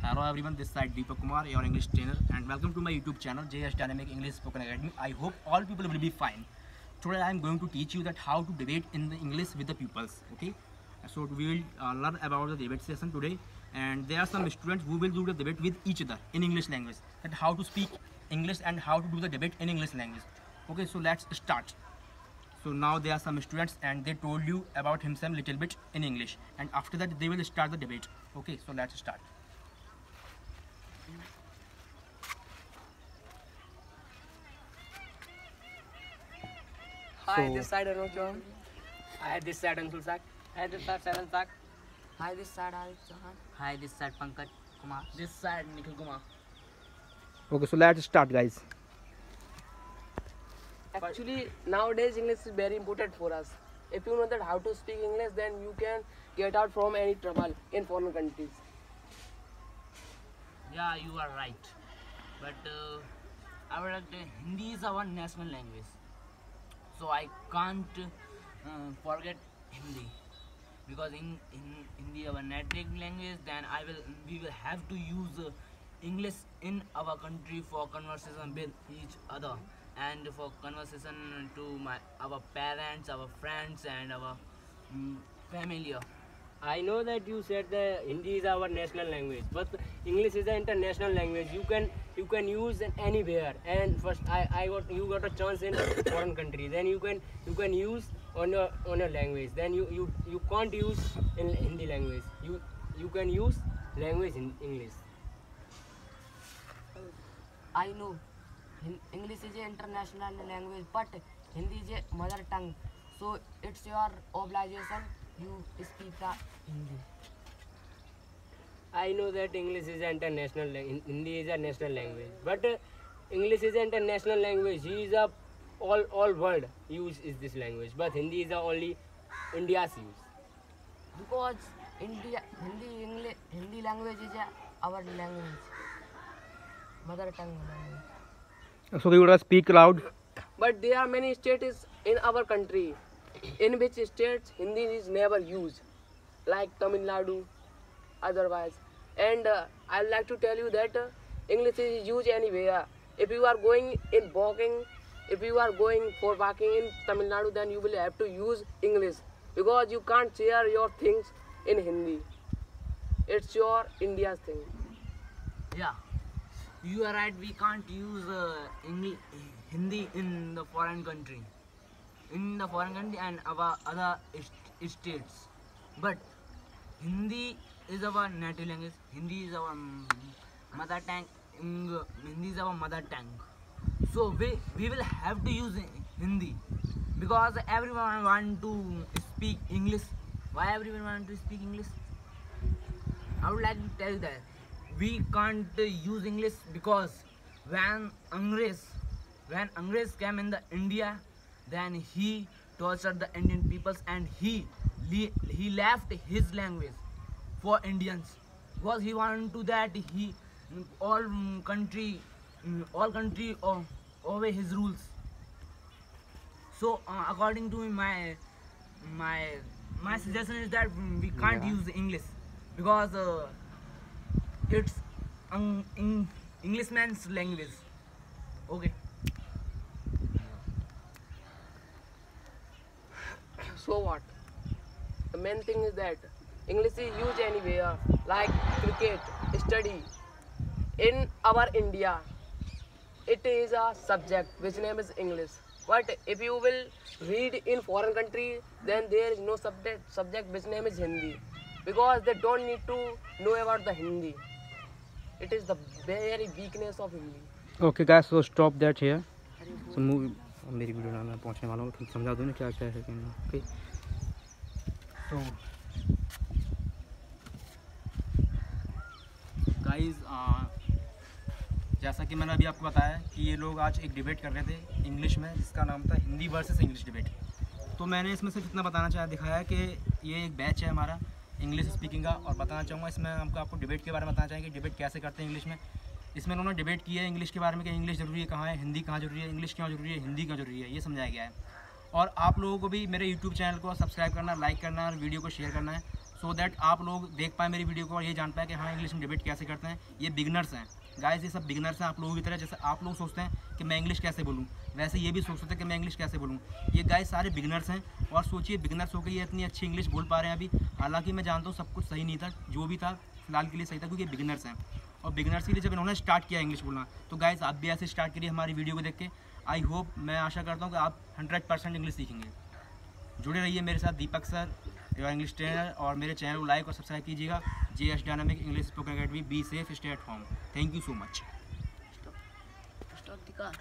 Hello everyone, this side Deepak Kumar, your English trainer, and welcome to my YouTube channel JS Dynamic English Spoken Academy. I hope all people will be fine. Today I am going to teach you that how to debate in the English with the pupils. Okay, so we will learn about the debate session today, and there are some students who will do the debate with each other in English language. That how to speak English and how to do the debate in English language. Okay, so let's start. So now there are some students and they told you about himself little bit in English, and after that they will start the debate. Okay, so let's start. Hi, this side Anuj Chauhan. Hi, this side Anshul Sak. Hi, this side Saran Sak. Hi, this side Arif Chauhan. Hi, this side Pankaj Kumar. This side Nikhil Kumar. Okay, so let's start, guys. Actually, nowadays English is very important for us. If you know that how to speak English, then you can get out from any trouble in foreign countries. Yeah, you are right. But Hindi is our national language, so I can't forget Hindi, because in Hindi our native language. Then we will have to use English in our country for conversation with each other, and for conversation to our parents, our friends, and our family. I know that you said that Hindi is our national language, but English is an international language. You can use it anywhere. And first, you got a chance in foreign country. Then you can use on your language. Then you can't use in Hindi language. You can use language in English. I know English is an international language, but Hindi is a mother tongue. So it's your obligation you speak the Hindi. I know that English is an international language. Hindi is a national language, but English is an international language. He is all world use is this language, but Hindi is the only India's use. Because Hindi language is our language, mother tongue language. So you gotta speak loud. But there are many states in our country in which states Hindi is never used, like Tamil Nadu, otherwise. And I would like to tell you that English is used anywhere. If you are going in walking, if you are going for walking in Tamil Nadu, then you will have to use English, because you can't share your things in Hindi. It's your India's thing. Yeah, you are right. We can't use Hindi in the foreign country. And our other states, but Hindi is our native language. Hindi is our mother tongue. Hindi is our mother tongue. So we will have to use Hindi, because everyone want to speak English. Why everyone want to speak English? I would like to tell you that we can't use English because when Angrez came in the India, then he tortured the Indian peoples, and he left his language for Indians, because he wanted to that all country obey his rules. So according to my suggestion is that we can't use English, because it's Englishman's language. Okay. So what? The main thing is that English is used anywhere, like cricket, study. In our India, it is a subject which name is English. But if you will read in foreign country, then there is no subject which name is Hindi, because they don't need to know about the Hindi. It is the very weakness of Hindi. Okay guys, so stop that here. So मेरी video में पहुंचने वाला हूँ, तुम समझा दो ना क्या क्या है कहना. ओके, तो गाइस, जैसा कि मैंने अभी आपको बताया कि ये लोग आज एक डिबेट कर रहे थे इंग्लिश में, जिसका नाम था हिंदी वर्सेस इंग्लिश डिबेट. तो मैंने इसमें सिर्फ इतना बताना दिखाया है कि ये एक बैच है हमारा इंग्लिश स्पीकिंग का, और बताना चाहूँगा इसमें आपको डिबेट के बारे में बताना चाहेंगे कि डिबेट कैसे करते हैं इंग्लिश में. इसमें उन्होंने डिबेट की है इंग्लिश के बारे में कि इंग्लिश ज़रूरी है कहाँ है, हिंदी कहाँ ज़रूरी है, इंग्लिश क्यों ज़रूरी है, हिंदी क्यों ज़रूरी है, ये समझाया गया है. और आप लोगों को भी मेरे यूट्यूब चैनल को सब्सक्राइब करना, लाइक करना और वीडियो को शेयर करना है. सो दैट आप लोग देख पाए मेरी वीडियो को और ये जान पाए कि हाँ इंग्लिश में डिबेट कैसे करते हैं। ये बिगनर्स हैं गाइस, ये सब बिगनर्स हैं आप लोगों की तरह। जैसे आप लोग सोचते हैं कि मैं इंग्लिश कैसे बोलूँ, वैसे ये भी सोचते थे कि मैं इंग्लिश कैसे बोलूँ। ये गाइस सारे बिगनर्स हैं और सोचिए बिगनर्स होकर ये इतनी अच्छी इंग्लिश बोल पा रहे हैं अभी। हालांकि मैं जानता हूँ सब कुछ सही नहीं था, जो भी था फिलहाल के लिए सही था क्योंकि बिगनर्स हैं। और बिगनर्स के लिए जब इन्होंने स्टार्ट किया इंग्लिश बोलना, तो गाइस आप भी ऐसे स्टार्ट करिए हमारी वीडियो को देख के। आई होप, मैं आशा करता हूँ कि आप 100% इंग्लिश सीखेंगे। जुड़े रहिए मेरे साथ, दीपक सर योर इंग्लिश ट्रेनर, और मेरे चैनल को लाइक और सब्सक्राइब कीजिएगा। JS dynamic English spoken academy. Be safe, stay at home. Thank you so much. Stop the car.